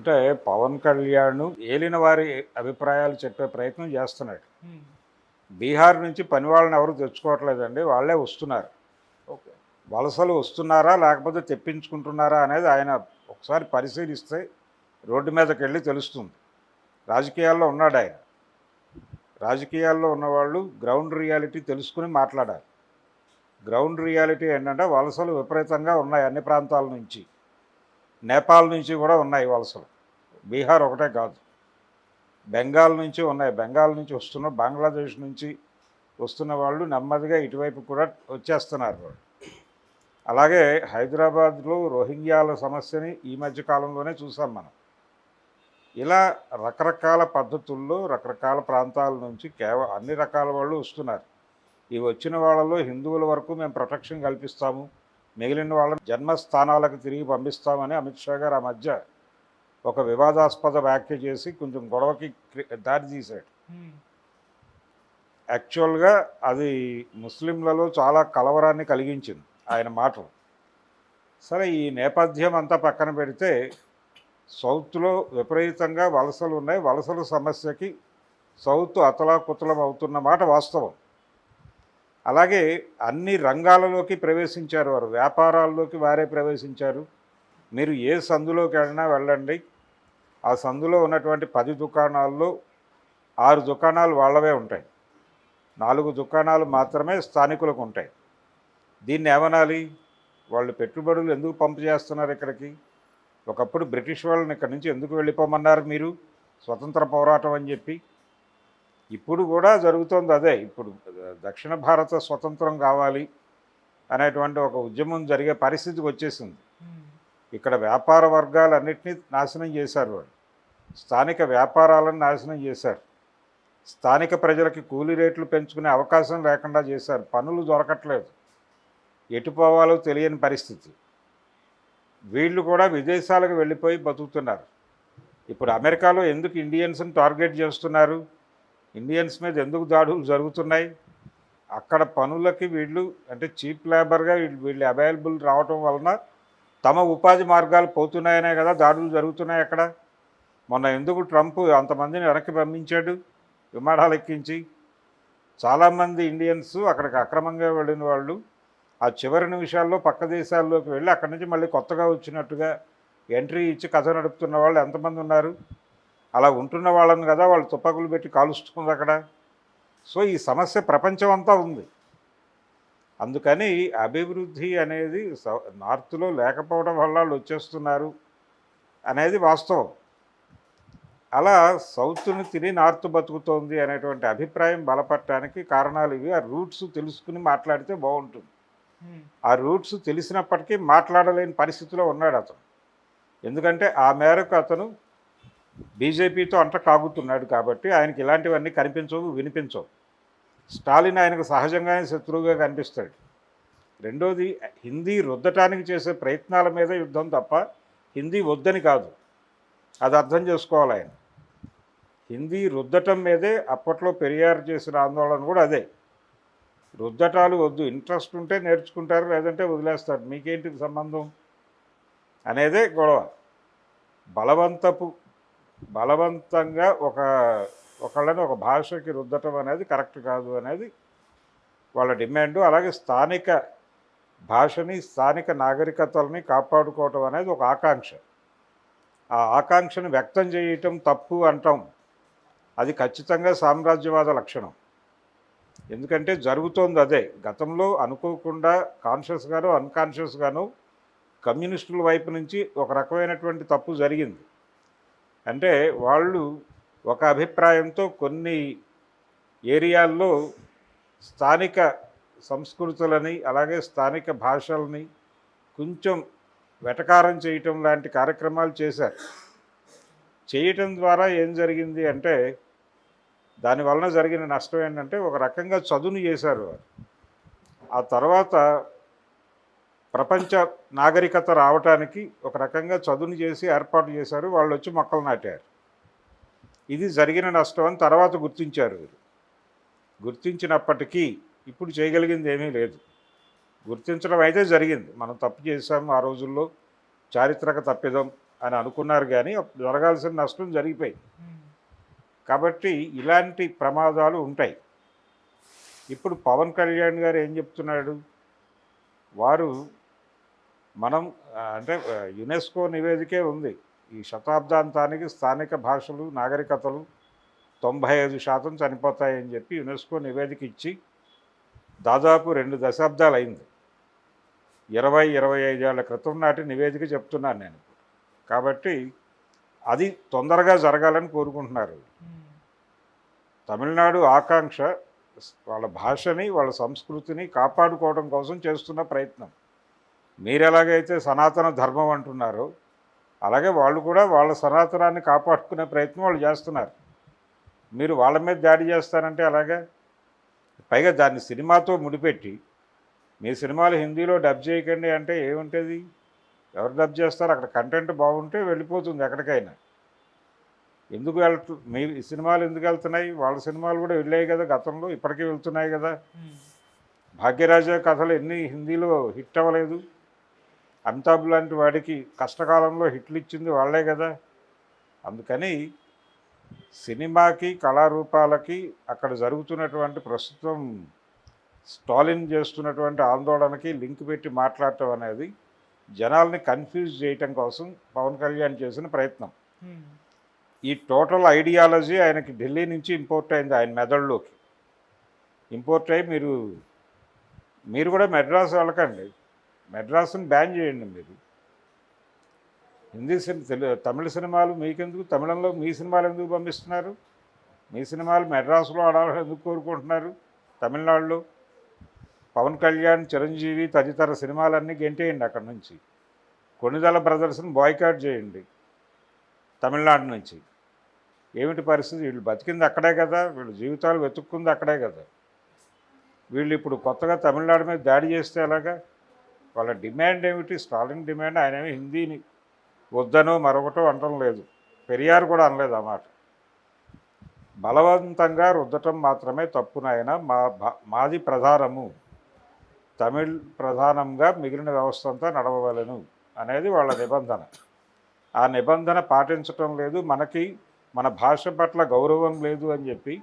అంటే పవన్ కళ్యాణ్ ఏలిన వారి అభిప్రాయాలు చెప్పే ప్రయత్నం చేస్తున్నాడు. హ్మ్. బీహార్ నుంచి పని వాళ్ళని ఎవరు తెచ్చుకోవట్లేదండి. వాళ్ళే వస్తున్నారు. ఓకే. వలసలు వస్తున్నారా? లేకపోతే తెప్పించుకుంటున్నారా? అనేది ఆయన ఒకసారి పరిశీలిస్తే రోడ్డు మీదకెళ్ళి తెలుస్తుంది. రాజకీయాల్లో ఉన్నాడాయన. రాజకీయాల్లో ఉన్నవాళ్ళు గ్రౌండ్ రియాలిటీ తెలుసుకుని మాట్లాడాలి. గ్రౌండ్ రియాలిటీ ఏంటంటే వలసలు విపరీతంగా ఉన్నాయి అన్ని ప్రాంతాల నుంచి. నేపాల్ నుంచి కూడా ఉన్నాయి వలసలు. బీహార్ ఒకటే కాదు. బెంగాల్ నుంచి ఉన్నాయి. బెంగాల్ నుంచి వస్తున్న బంగ్లాదేశ్ నుంచి వస్తున్న వాళ్ళు నెమ్మదిగా ఇటువైపు కూడా వచ్చేస్తున్నారు వాళ్ళు. అలాగే హైదరాబాద్లో రోహింగ్యాల సమస్యని ఈ మధ్య కాలంలోనే చూసాం మనం. ఇలా రకరకాల పద్ధతుల్లో రకరకాల ప్రాంతాల నుంచి అన్ని రకాల వాళ్ళు వస్తున్నారు. ఈ వచ్చిన వాళ్ళలో హిందువుల వరకు మేము ప్రొటెక్షన్ కల్పిస్తాము, మిగిలిన వాళ్ళని జన్మస్థానాలకు తిరిగి పంపిస్తామని అమిత్ షా గారు ఆ మధ్య ఒక వివాదాస్పద వ్యాఖ్య చేసి కొంచెం గొడవకి దారి తీశాడు. యాక్చువల్గా అది ముస్లింలలో చాలా కలవరాన్ని కలిగించింది ఆయన మాటలు. సరే, ఈ నేపథ్యం అంతా పక్కన పెడితే సౌత్లో విపరీతంగా వలసలు ఉన్నాయి. వలసల సమస్యకి సౌత్ అతలాకుతలం అవుతున్న మాట వాస్తవం. అలాగే అన్ని రంగాలలోకి ప్రవేశించారు వారు. వ్యాపారాల్లోకి వారే ప్రవేశించారు. మీరు ఏ సందులోకి వెళ్ళినా వెళ్ళండి, ఆ సందులో ఉన్నటువంటి 10 దుకాణాల్లో 6 దుకాణాలు వాళ్ళవే ఉంటాయి, 4 దుకాణాలు మాత్రమే స్థానికులకు ఉంటాయి. దీన్ని ఏమనాలి? వాళ్ళు పెట్టుబడులు ఎందుకు పంపు చేస్తున్నారు ఇక్కడికి? ఒకప్పుడు బ్రిటిష్ వాళ్ళని ఇక్కడి నుంచి ఎందుకు వెళ్ళిపోమన్నారు మీరు? స్వతంత్ర పోరాటం అని చెప్పి. ఇప్పుడు కూడా జరుగుతోంది అదే. ఇప్పుడు దక్షిణ భారత స్వతంత్రం కావాలి అనేటువంటి ఒక ఉద్యమం జరిగే పరిస్థితికి వచ్చేసింది. ఇక్కడ వ్యాపార వర్గాలన్నింటినీ నాశనం చేశారు వాళ్ళు. స్థానిక వ్యాపారాలను నాశనం చేశారు. స్థానిక ప్రజలకి కూలీ రేట్లు పెంచుకునే అవకాశం లేకుండా చేశారు. పనులు దొరకట్లేదు, ఎటు పోవాలో తెలియని పరిస్థితి. వీళ్ళు కూడా విదేశాలకు వెళ్ళిపోయి బతుకుతున్నారు. ఇప్పుడు అమెరికాలో ఎందుకు ఇండియన్స్ని టార్గెట్ చేస్తున్నారు? ఇండియన్స్ మీద ఎందుకు దాడులు జరుగుతున్నాయి? అక్కడ పనులకి వీళ్ళు అంటే చీప్ లేబర్గా వీళ్ళు అవైలబుల్ రావటం వలన తమ ఉపాధి మార్గాలు పోతున్నాయనే కదా దాడులు జరుగుతున్నాయి అక్కడ. మొన్న ఎందుకు ట్రంప్ అంతమందిని వెనక్కి పంపించాడు విమానాలు ఎక్కించి? చాలామంది ఇండియన్స్ అక్కడికి అక్రమంగా వెళ్ళిన వాళ్ళు ఆ చివరి నిమిషాల్లో పక్క దేశాల్లోకి వెళ్ళి అక్కడి నుంచి మళ్ళీ కొత్తగా వచ్చినట్టుగా ఎంట్రీ ఇచ్చి కథ నడుపుతున్న వాళ్ళు ఎంతమంది ఉన్నారు? అలా ఉంటున్న వాళ్ళని కదా వాళ్ళు తుపాకులు పెట్టి కాలుస్తుంది అక్కడ. సో ఈ సమస్య ప్రపంచం అంతా ఉంది. అందుకని అభివృద్ధి అనేది నార్త్లో లేకపోవడం వల్ల వాళ్ళు వచ్చేస్తున్నారు అనేది వాస్తవం. అలా సౌత్ని తిని నార్త్ బతుకుతోంది అనేటువంటి అభిప్రాయం బలపడటానికి కారణాలు ఇవి. ఆ రూట్స్ తెలుసుకుని మాట్లాడితే బాగుంటుంది. ఆ రూట్స్ తెలిసినప్పటికీ మాట్లాడలేని పరిస్థితిలో ఉన్నాడు అతను. ఎందుకంటే ఆ మేరకు అతను బీజేపీతో అంట కాగుతున్నాడు కాబట్టి ఆయనకి ఇలాంటివన్నీ కనిపించవు, వినిపించవు. స్టాలిన్ ఆయనకు సహజంగానే శత్రువుగా కనిపిస్తాడు. రెండోది, హిందీ రుద్దటానికి చేసే ప్రయత్నాల మీద యుద్ధం తప్ప హిందీ వద్దని కాదు. అది అర్థం చేసుకోవాలి ఆయన. హిందీ రుద్దటం మీదే అప్పట్లో పెరియార్ చేసిన ఆందోళన కూడా అదే. రుద్దటాలు వద్దు, ఇంట్రెస్ట్ ఉంటే నేర్చుకుంటారు, లేదంటే వదిలేస్తారు, మీకేంటి సంబంధం అనేదే గొడవ. బలవంతంగా ఒకళ్ళని ఒక భాషకి రుద్దటం అనేది కరెక్ట్ కాదు అనేది వాళ్ళ డిమాండు. అలాగే స్థానిక భాషని స్థానిక నాగరికతల్ని కాపాడుకోవటం అనేది ఒక ఆకాంక్ష. ఆ ఆకాంక్షను వ్యక్తం చేయటం తప్పు అంటాం, అది ఖచ్చితంగా సామ్రాజ్యవాద లక్షణం. ఎందుకంటే జరుగుతోంది అదే. గతంలో అనుకోకుండా కాన్షియస్గానో అన్కాన్షియస్గానో కమ్యూనిస్టుల వైపు నుంచి ఒక రకమైనటువంటి తప్పు జరిగింది. అంటే వాళ్ళు ఒక అభిప్రాయంతో కొన్ని ఏరియాల్లో స్థానిక సంస్కృతులని అలాగే స్థానిక భాషల్ని కొంచెం వెటకారం చేయటం లాంటి కార్యక్రమాలు చేశారు. చేయటం ద్వారా ఏం జరిగింది అంటే దానివలన జరిగిన నష్టం ఏంటంటే ఒక రకంగా చదును చేశారు వారు. ఆ తర్వాత ప్రపంచ నాగరికత రావటానికి ఒక రకంగా చదును చేసి ఏర్పాటు చేశారు. వాళ్ళు వచ్చి మొక్కలు నాటారు. ఇది జరిగిన నష్టం అని తర్వాత గుర్తించారు వీరు. గుర్తించినప్పటికీ ఇప్పుడు చేయగలిగింది ఏమీ లేదు. గుర్తించడం అయితే జరిగింది. మనం తప్పు చేసాము ఆ రోజుల్లో, చారిత్రక తప్పిదం అని అనుకున్నారు, కానీ జరగాల్సిన నష్టం జరిగిపోయింది. కాబట్టి ఇలాంటి ప్రమాదాలు ఉంటాయి. ఇప్పుడు పవన్ కళ్యాణ్ గారు ఏం చెప్తున్నాడు, వారు మనం అంటే యునెస్కో నివేదికే ఉంది, ఈ శతాబ్దాంతానికి స్థానిక భాషలు నాగరికతలు 95% చనిపోతాయని చెప్పి యునెస్కో నివేదిక ఇచ్చి దాదాపు 2 దశాబ్దాలు అయింది. 20-25 ఏళ్ల క్రితం నాటి నివేదిక చెప్తున్నాను నేను. కాబట్టి అది తొందరగా జరగాలని కోరుకుంటున్నారు. తమిళనాడు ఆకాంక్ష వాళ్ళ భాషని వాళ్ళ సంస్కృతిని కాపాడుకోవడం కోసం చేస్తున్న ప్రయత్నం. మీరు ఎలాగైతే సనాతన ధర్మం అంటున్నారో అలాగే వాళ్ళు కూడా వాళ్ళ సనాతనాన్ని కాపాడుకునే ప్రయత్నం వాళ్ళు చేస్తున్నారు. మీరు వాళ్ళ మీద దాడి చేస్తారంటే అలాగా? పైగా దాన్ని సినిమాతో ముడిపెట్టి మీ సినిమాలు హిందీలో డబ్ చేయకండి అంటే ఏముంటుంది? ఎవరు డబ్ చేస్తారు? అక్కడ కంటెంట్ బాగుంటే వెళ్ళిపోతుంది ఎక్కడికైనా. ఎందుకు మీ సినిమాలు ఎందుకు వెళ్తున్నాయి? వాళ్ళ సినిమాలు కూడా వెళ్ళాయి కదా గతంలో, ఇప్పటికీ వెళ్తున్నాయి కదా. భాగ్యరాజా కథలు ఎన్ని హిందీలో హిట్ అవ్వలేదు? అమితాబ్ లాంటి వాడికి కష్టకాలంలో హిట్లు ఇచ్చింది వాళ్ళే కదా. అందుకని సినిమాకి కళారూపాలకి అక్కడ జరుగుతున్నటువంటి ప్రస్తుతం స్టాలిన్ చేస్తున్నటువంటి ఆందోళనకి లింక్ పెట్టి మాట్లాడటం అనేది జనాల్ని కన్ఫ్యూజ్ చేయటం కోసం పవన్ కళ్యాణ్ చేసిన ప్రయత్నం. ఈ టోటల్ ఐడియాలజీ ఆయనకి ఢిల్లీ నుంచి ఇంపోర్ట్ అయింది, ఆయన మెదడులోకి ఇంపోర్ట్ అయ్యి మీరు కూడా మెడ్రాస్ వెళ్ళకండి, మెడ్రాస్ని బ్యాన్ చేయండి. మీరు హిందీ తమిళ సినిమాలు మీకెందుకు? తమిళంలో మీ సినిమాలు ఎందుకు పంపిస్తున్నారు? మీ సినిమాలు మెడ్రాస్లో ఆడాలని ఎందుకు కోరుకుంటున్నారు? తమిళనాడులో పవన్ కళ్యాణ్, చిరంజీవి తదితర సినిమాలన్నీ గెంటేయండి అక్కడి నుంచి. కొణిదెల బ్రదర్స్ని బాయ్కాట్ చేయండి తమిళనాడు నుంచి. ఏమిటి పరిస్థితి? వీళ్ళు బతికింది అక్కడే కదా, వీళ్ళు జీవితాలు వెతుక్కుంది అక్కడే కదా. వీళ్ళు ఇప్పుడు కొత్తగా తమిళనాడు మీద దాడి చేస్తే ఎలాగా? వాళ్ళ డిమాండ్ ఏమిటి? స్టాలిన్ డిమాండ్. ఆయనేమి హిందీని వద్దనో మరొకటో అనటం లేదు, పెరియార్ కూడా అనలేదు ఆ మాట. బలవంతంగా రుద్దటం మాత్రమే తప్పునైనా మాది ప్రధానము, తమిళ్ ప్రధానంగా మిగిలిన వ్యవస్థ అంతా నడవవలను అనేది వాళ్ళ నిబంధన. ఆ నిబంధన పాటించటం లేదు, మనకి మన భాష పట్ల గౌరవం లేదు అని చెప్పి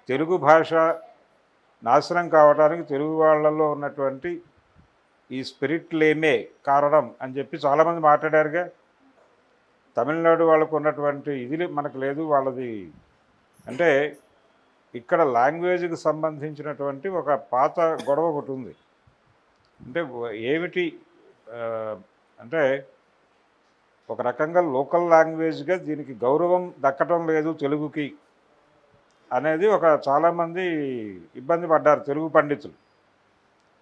తెలుగు భాష నాశనం కావడానికి తెలుగు వాళ్ళల్లో ఉన్నటువంటి ఈ స్పిరిట్లేమే కారణం అని చెప్పి చాలామంది మాట్లాడారుగా. తమిళనాడు వాళ్ళకు ఉన్నటువంటి ఇది మనకు లేదు వాళ్ళది. అంటే ఇక్కడ లాంగ్వేజ్కి సంబంధించినటువంటి ఒక పాత గొడవ ఒకటి ఉంది. అంటే ఏమిటి అంటే ఒక రకంగా లోకల్ లాంగ్వేజ్గా దీనికి గౌరవం దక్కటం లేదు తెలుగుకి అనేది చాలామంది ఇబ్బంది పడ్డారు తెలుగు పండితులు.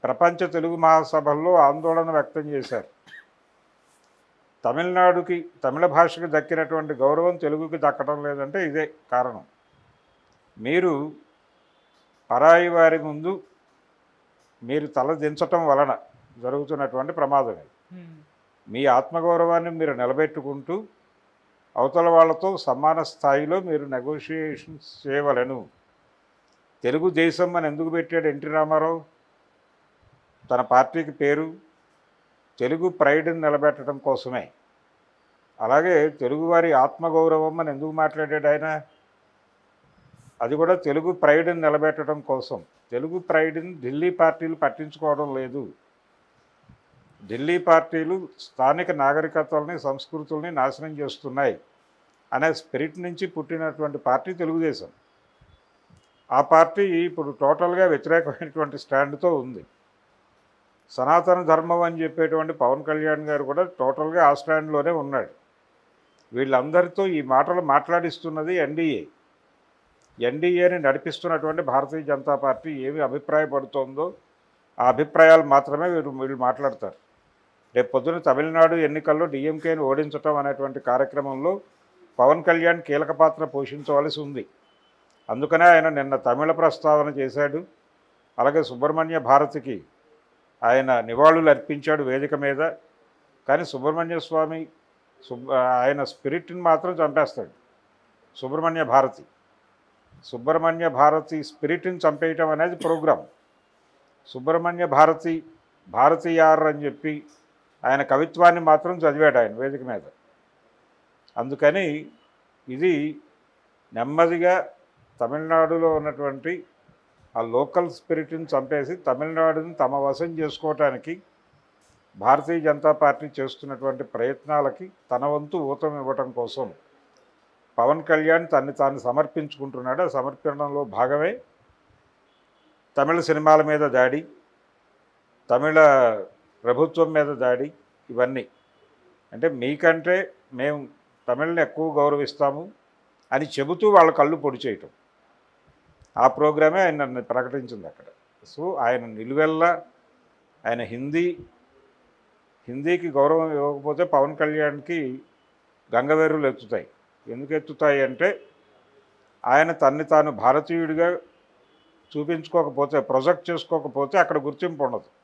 ప్రపంచ తెలుగు మహాసభల్లో ఆందోళన వ్యక్తం చేశారు. తమిళనాడుకి, తమిళ భాషకి దక్కినటువంటి గౌరవం తెలుగుకి దక్కడం లేదంటే ఇదే కారణం. మీరు పరాయి వారి ముందు మీరు తల దించటం వలన జరుగుతున్నటువంటి ప్రమాదం ఇది. మీ ఆత్మగౌరవాన్ని మీరు నిలబెట్టుకుంటూ అవతల వాళ్ళతో సమాన స్థాయిలో మీరు నెగోషియేషన్స్ చేయవలను. తెలుగుదేశం అని ఎందుకు పెట్టాడు ఎన్టీ రామారావు? తన పార్టీకి పేరు తెలుగు ప్రైడ్ని నిలబెట్టడం కోసమే. అలాగే తెలుగువారి ఆత్మగౌరవం అని ఎందుకు మాట్లాడాడు ఆయన? అది కూడా తెలుగు ప్రైడ్ని నిలబెట్టడం కోసం. తెలుగు ప్రైడ్ని ఢిల్లీ పార్టీలు పట్టించుకోవడం లేదు. ఢిల్లీ పార్టీలు స్థానిక నాగరికతల్ని, సంస్కృతుల్ని నాశనం చేస్తున్నాయి అనే స్పిరిట్ నుంచి పుట్టినటువంటి పార్టీ తెలుగుదేశం. ఆ పార్టీ ఇప్పుడు టోటల్గా వ్యతిరేకమైనటువంటి స్టాండ్తో ఉంది. సనాతన ధర్మం అని చెప్పేటువంటి పవన్ కళ్యాణ్ గారు కూడా టోటల్గా ఆ స్టాండ్లోనే ఉన్నాడు. వీళ్ళందరితో ఈ మాటలు మాట్లాడిస్తున్నది ఎన్డీఏని నడిపిస్తున్నటువంటి భారతీయ జనతా పార్టీ ఏమి అభిప్రాయపడుతోందో ఆ అభిప్రాయాలు మాత్రమే వీళ్ళు మాట్లాడతారు. రేపు పొద్దున తమిళనాడు ఎన్నికల్లో డిఎంకేని ఓడించటం అనేటువంటి కార్యక్రమంలో పవన్ కళ్యాణ్ కీలక పాత్ర పోషించవలసి ఉంది. అందుకనే ఆయన నిన్న తమిళ ప్రస్తావన చేశాడు. అలాగే సుబ్రహ్మణ్య భారతికి ఆయన నివాళులు అర్పించాడు వేదిక మీద. కానీ సుబ్రహ్మణ్య స్వామి ఆయన స్పిరిట్ని మాత్రం చంపేస్తాడు. సుబ్రహ్మణ్య భారతి స్పిరిట్ని చంపేయటం అనేది ప్రోగ్రాం. సుబ్రహ్మణ్య భారతీయార్ అని చెప్పి ఆయన కవిత్వాన్ని మాత్రం చదివాడు ఆయన వేదిక మీద. అందుకని ఇది నెమ్మదిగా తమిళనాడులో ఉన్నటువంటి ఆ లోకల్ స్పిరిట్ని చంపేసి తమిళనాడుని తమ వశం చేసుకోవటానికి భారతీయ జనతా పార్టీ చేస్తున్నటువంటి ప్రయత్నాలకి తన వంతు ఊతం ఇవ్వటం కోసం పవన్ కళ్యాణ్ తన్ని తాను సమర్పించుకుంటున్నాడు. ఆ సమర్పణలో భాగమే తమిళ సినిమాల మీద దాడి, తమిళ ప్రభుత్వం మీద దాడి, ఇవన్నీ. అంటే మీకంటే మేము తమిళని ఎక్కువ గౌరవిస్తాము అని చెబుతూ వాళ్ళ కళ్ళు పొడి చేయటం. ఆ ప్రోగ్రామే ఆయన ప్రకటించింది అక్కడ. సో ఆయన నిలువెల్లా ఆయన హిందీకి గౌరవం ఇవ్వకపోతే పవన్ కళ్యాణ్కి గంగవేరులు ఎత్తుతాయి. ఎందుకు ఎత్తుతాయి అంటే ఆయన తన్ని తాను భారతీయుడిగా చూపించుకోకపోతే, ప్రొజెక్ట్ చేసుకోకపోతే అక్కడ గుర్తింపు ఉండదు.